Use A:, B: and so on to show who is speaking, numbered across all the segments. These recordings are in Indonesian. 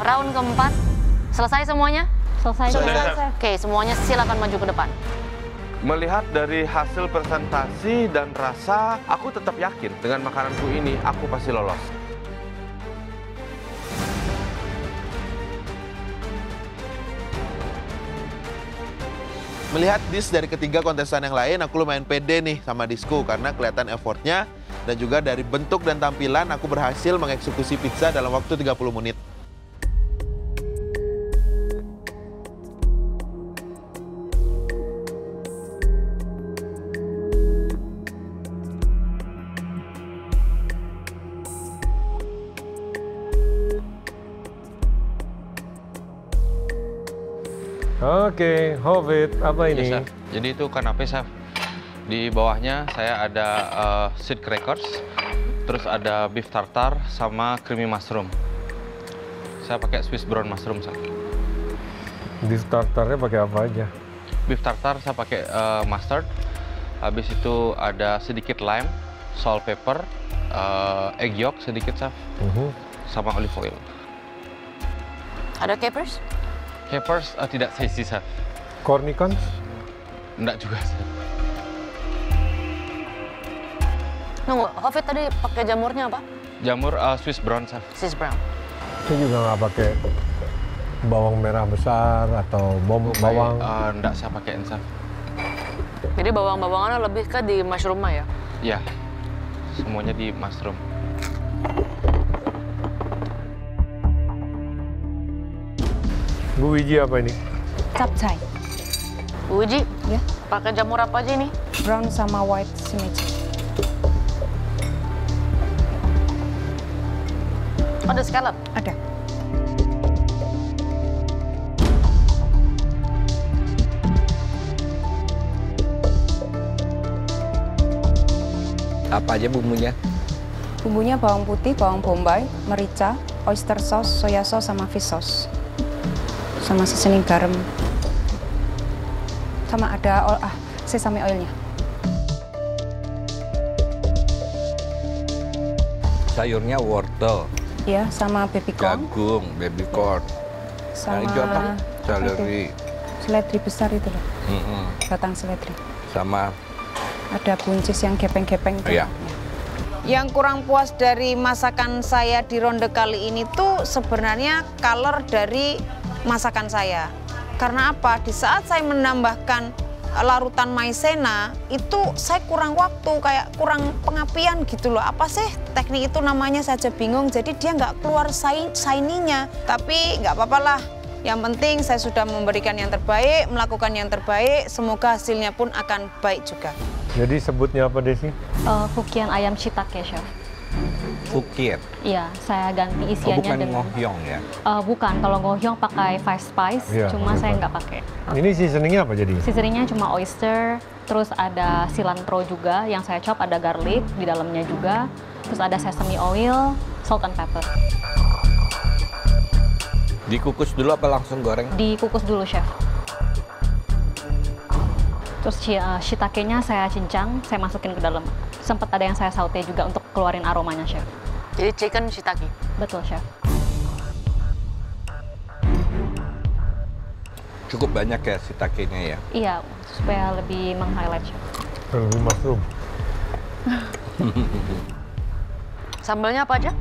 A: round keempat. Selesai semuanya?
B: Selesai.
A: Oke, semuanya silakan maju ke depan.
C: Melihat dari hasil presentasi dan rasa, aku tetap yakin dengan makananku ini aku pasti lolos.
D: Melihat dish dari ketiga kontestan yang lain, aku lumayan pede nih sama dishku karena kelihatan effortnya dan juga dari bentuk dan tampilan aku berhasil mengeksekusi pizza dalam waktu 30 menit.
E: Oke, Hovit, apa ini?
F: Ya, Chef. Jadi itu kanape, Chef. Di bawahnya saya ada seed crackers, terus ada beef tartar sama creamy mushroom. Saya pakai Swiss brown mushroom, Chef.
E: Beef tartarnya pakai apa aja?
F: Beef tartar saya pakai mustard. Habis itu ada sedikit lime, salt, pepper, egg yolk sedikit, Chef. Sama olive oil.
A: Ada capers?
F: Capers tidak saya isi, Chef.
E: Cornichons?
F: Enggak juga, Chef.
A: Nunggu, Hovit tadi pakai jamurnya apa?
F: Jamur Swiss brown, Chef.
A: Swiss brown.
E: Saya juga nggak pakai bawang merah besar atau bawang.
F: Enggak saya pakai, Chef.
A: Jadi bawang-bawangannya lebih ke di mushroom ya?
F: Ya, semuanya di mushroom.
E: Bu Wiji apa ini?
B: Capcay.
A: Bu Wiji,
B: Ya.
A: pakai jamur apa aja ini?
B: Brown sama white simichi.
A: Ada scallop?
B: Ada.
G: Apa aja bumbunya?
B: Bumbunya bawang putih, bawang bombay, merica, oyster sauce, soya sauce, sama fish sauce. Sama seasoning garam. Sama ada sesame oilnya.
G: Sayurnya wortel,
B: Ya, sama baby corn.
G: jagung, baby corn.
B: Sama
G: Yang itu apa? Seledri.
B: Seledri besar itu loh.
G: Mm-mm.
B: Batang seledri.
G: Sama
B: Ada buncis yang gepeng-gepeng itu.
G: Iya.
H: Yang kurang puas dari masakan saya di ronde kali ini tuh sebenarnya color dari masakan saya. Karena apa? Di saat saya menambahkan larutan maizena, itu saya kurang waktu, kayak kurang pengapian gitu loh. Apa sih teknik itu namanya saja bingung, jadi dia nggak keluar shiny-nya. Tapi nggak apa-apa lah. Yang penting saya sudah memberikan yang terbaik, melakukan yang terbaik, semoga hasilnya pun akan baik juga.
E: Jadi sebutnya apa, Desi?
I: Kukian ayam shiitake, Chef.
G: Fukir.
I: Iya, saya ganti
G: Oh,
I: isiannya
G: bukan
I: dengan...
G: ngohyong ya?
I: Bukan, kalau ngohyong pakai five spice,
E: Iya,
I: cuma saya
E: betul.
I: nggak pakai.
E: Ini seasoningnya apa jadi?
I: Seasoningnya cuma oyster, terus ada cilantro juga yang saya chop, ada garlic di dalamnya juga, terus ada sesame oil, salt and pepper.
G: Dikukus dulu apa langsung goreng?
I: Dikukus dulu, Chef. Terus shiitake-nya saya cincang, saya masukin ke dalam. Sempat ada yang saya saute juga untuk keluarin aromanya, Chef.
A: Jadi chicken shiitake.
I: Betul, Chef.
G: Cukup banyak ya shiitake-nya ya?
I: Iya, supaya lebih meng-highlight, Chef.
E: Lebih mushroom.
A: Sambalnya apa aja?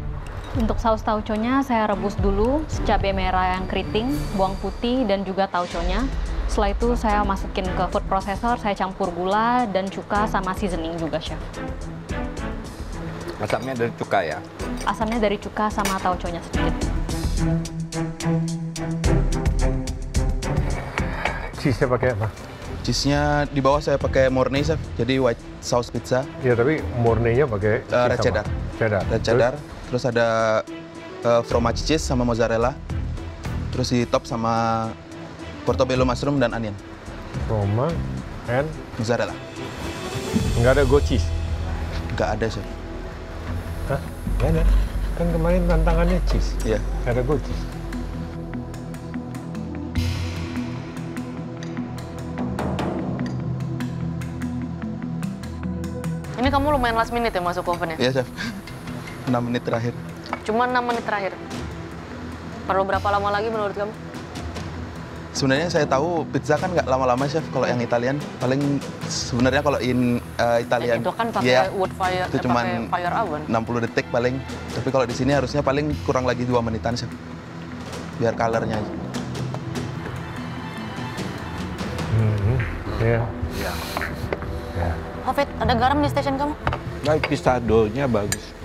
I: Untuk saus tauconya saya rebus dulu, cabai merah yang keriting, bawang putih, dan juga tauconya. Setelah itu saya masukin ke food processor, saya campur gula dan cuka sama seasoning juga, Chef.
G: Asamnya dari cuka ya?
I: Asamnya dari cuka sama tauconya sedikit.
E: Cheese-nya pakai apa?
J: Cheese-nya di bawah saya pakai Mornay, Chef. Jadi white sauce pizza.
E: Iya, tapi mornay-nya pakai
J: Red
E: cheese
J: cheddar.
E: apa? Cheddar.
J: Red cheddar. Terus ada fromage cheese sama mozzarella. Terus di top sama portobello mushroom dan onion.
E: Roma and
J: Mozzarella.
E: nggak ada goat cheese?
J: Nggak ada, Chef.
E: Hah? Nggak ada. Kan kemarin tantangannya cheese.
J: Iya.
E: Nggak ada goat cheese.
A: Ini kamu lumayan last minute ya masuk oven ya?
J: Iya, Chef. 6 menit terakhir.
A: Cuma 6 menit terakhir. Perlu berapa lama lagi menurut kamu?
J: Sebenarnya saya tahu pizza kan nggak lama-lama chef kalau yang Italian. Paling sebenarnya kalau Italian
A: Itu kan pakai
J: ya,
A: wood fire,
J: itu cuman
A: pakai fire oven.
J: 60 detik paling. Tapi kalau di sini harusnya paling kurang lagi 2 menitan chef. Biar colornya aja.
E: Iya.
A: Hafid, ada garam di station kamu?
G: Nah, pistadonya bagus.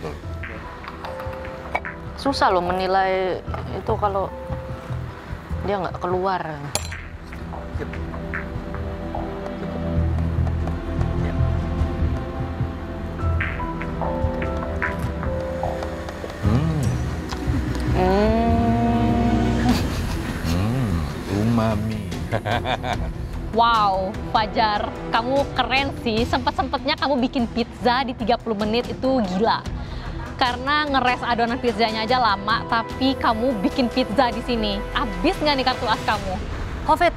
A: Susah loh menilai itu kalau dia nggak keluar.
G: Umami.
I: Wow, Fajar, kamu keren sih. Sempet-sempetnya kamu bikin pizza di 30 menit, itu gila. Karena ngeres adonan pizzanya aja lama, tapi kamu bikin pizza di sini. Abis nggak nih kartu as kamu?
A: Hafid,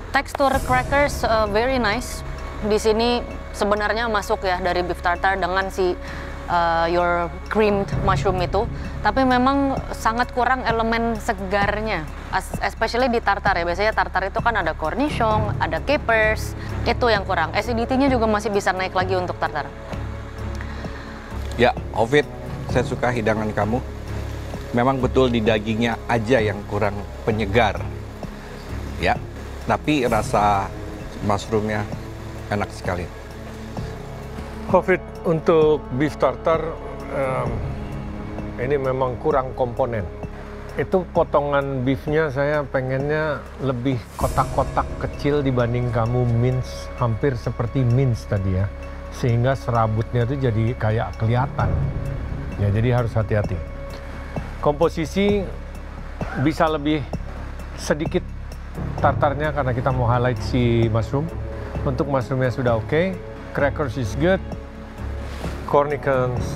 A: tekstur crackers very nice. Di sini sebenarnya masuk ya dari beef tartar dengan si your creamed mushroom itu. Tapi memang sangat kurang elemen segarnya. Especially di tartar ya. Biasanya tartar itu kan ada cornichon, ada capers. Itu yang kurang. Acidity-nya juga masih bisa naik lagi untuk tartar.
G: Ya, Hafid, saya suka hidangan kamu. Memang betul di dagingnya aja yang kurang penyegar. Ya, tapi rasa mushroomnya enak sekali.
E: Hafid, untuk beef tartar ini memang kurang komponen. Itu potongan beefnya saya pengennya lebih kotak-kotak kecil dibanding kamu mince, hampir seperti mince tadi ya. Sehingga serabutnya itu jadi kayak kelihatan. Ya, jadi harus hati-hati. Komposisi bisa lebih sedikit tartarnya karena kita mau highlight si mushroom. Untuk mushroomnya sudah oke. Crackers is good. Cornichons,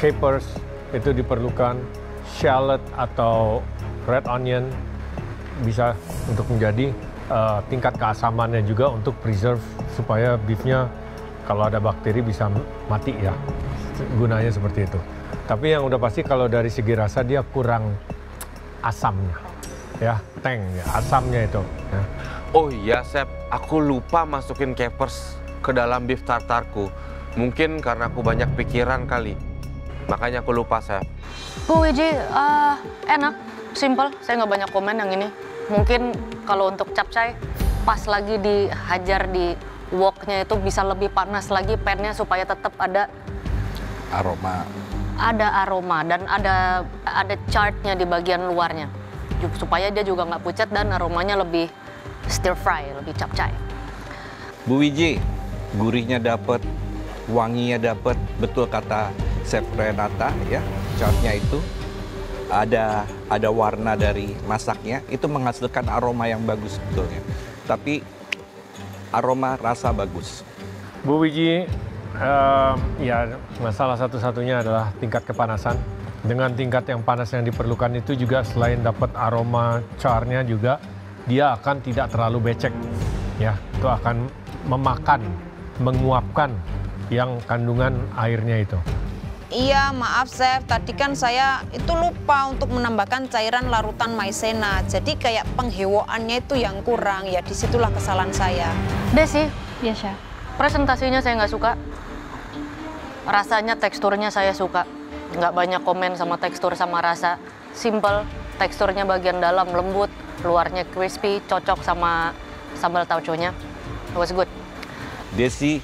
E: capers itu diperlukan. Shallot atau red onion bisa untuk menjadi tingkat keasamannya juga untuk preserve supaya beefnya kalau ada bakteri bisa mati ya. Gunanya seperti itu. Tapi yang udah pasti kalau dari segi rasa dia kurang asamnya. Ya, teng ya, asamnya itu. Ya.
C: Oh iya, Chef, aku lupa masukin capers ke dalam beef tartarku. Mungkin karena aku banyak pikiran kali. Makanya aku lupa, Chef.
A: Bu Wiji, enak, simple. Saya nggak banyak komen yang ini. Mungkin kalau untuk capcay, pas lagi dihajar di woknya itu bisa lebih panas lagi pannya supaya tetap ada
G: Aroma.
A: Ada aroma dan ada chartnya di bagian luarnya. Supaya dia juga nggak pucat dan aromanya lebih stir fry, lebih capcay.
G: Bu Wiji, gurihnya dapat, wanginya dapat, betul kata Chef Renata ya. Chartnya itu ada warna dari masaknya, itu menghasilkan aroma yang bagus sebetulnya. Tapi aroma rasa bagus.
E: Bu Wiji, ya masalah satu-satunya adalah tingkat kepanasan. Dengan tingkat yang panas yang diperlukan itu juga selain dapat aroma charnya juga, dia akan tidak terlalu becek. Ya, itu akan memakan, menguapkan yang kandungan airnya itu.
H: Iya, maaf Chef, tadi kan saya itu lupa untuk menambahkan cairan larutan maizena. Jadi kayak penghewaannya itu yang kurang, ya disitulah kesalahan saya.
A: Desi,
I: Iya, Chef.
A: presentasinya saya nggak suka. Rasanya, teksturnya saya suka. Nggak banyak komen sama tekstur sama rasa. Simple, teksturnya bagian dalam lembut, luarnya crispy, cocok sama sambal tauconya. It was good.
G: Desi,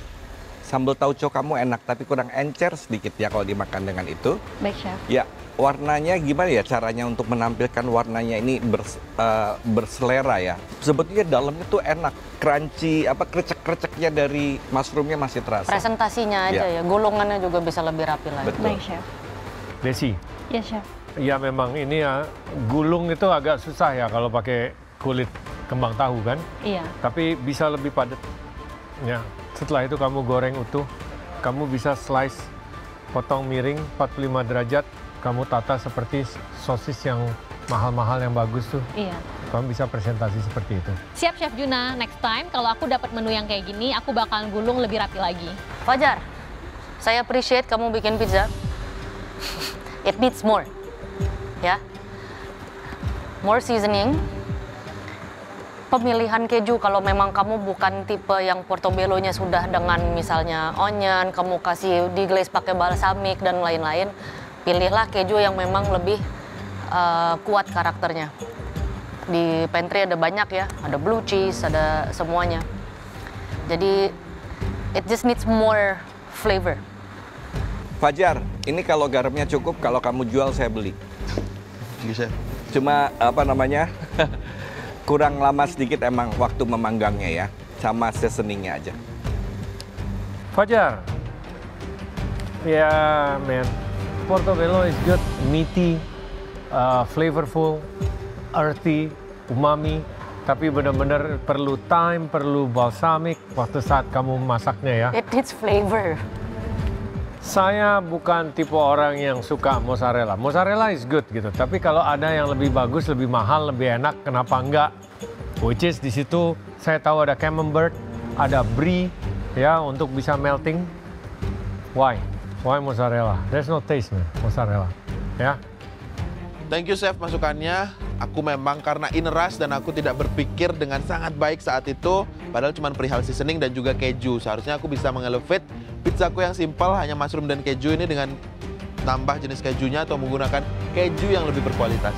G: sambal tauco kamu enak tapi kurang encer sedikit ya kalau dimakan dengan itu.
I: Baik, Chef.
G: Ya, warnanya gimana ya caranya untuk menampilkan warnanya ini berselera ya. Sebetulnya dalamnya tuh enak, crunchy, krecek-kreceknya dari mushroomnya masih terasa.
A: Presentasinya aja ya, golongannya juga bisa lebih rapi lagi.
G: Betul.
I: Baik, Chef.
E: Desi,
I: Iya, Chef.
E: ya memang ini ya, gulung itu agak susah ya kalau pakai kulit kembang tahu kan.
I: Iya.
E: Tapi bisa lebih padat. Ya, setelah itu kamu goreng utuh, kamu bisa slice, potong miring 45 derajat, kamu tata seperti sosis yang mahal-mahal yang bagus tuh.
I: Iya.
E: Kamu bisa presentasi seperti itu.
I: Siap, Chef Juna. Next time kalau aku dapat menu yang kayak gini, aku bakalan gulung lebih rapi lagi.
A: Fajar, saya appreciate kamu bikin pizza. It needs more. Ya. more seasoning. Pemilihan keju, kalau memang kamu bukan tipe yang portobello-nya sudah dengan misalnya onion, kamu kasih diglaze pakai balsamic dan lain-lain, pilihlah keju yang memang lebih kuat karakternya. Di pantry ada banyak ya, ada blue cheese, ada semuanya. Jadi it just needs more flavor.
G: Fajar, ini kalau garamnya cukup, kalau kamu jual saya beli.
J: Bisa.
G: Cuma apa namanya? Kurang lama sedikit emang waktu memanggangnya ya, sama seasoningnya aja.
E: Fajar, ya man, portobello is good, meaty, flavorful, earthy, umami, tapi benar-benar perlu time, perlu balsamic waktu saat kamu masaknya ya.
A: It needs flavor.
E: Saya bukan tipe orang yang suka mozzarella. Mozzarella is good gitu, tapi kalau ada yang lebih bagus, lebih mahal, lebih enak, kenapa enggak? Which is di situ saya tahu ada camembert, ada brie, ya untuk bisa melting. Why? Why mozzarella? There's no taste man, mozzarella. Ya.
D: Thank you chef masukannya. Aku memang karena in rush dan aku tidak berpikir dengan sangat baik saat itu. Padahal cuma perihal seasoning dan juga keju. Seharusnya aku bisa mengelevate pizzaku yang simpel hanya mushroom dan keju ini dengan tambah jenis kejunya atau menggunakan keju yang lebih berkualitas.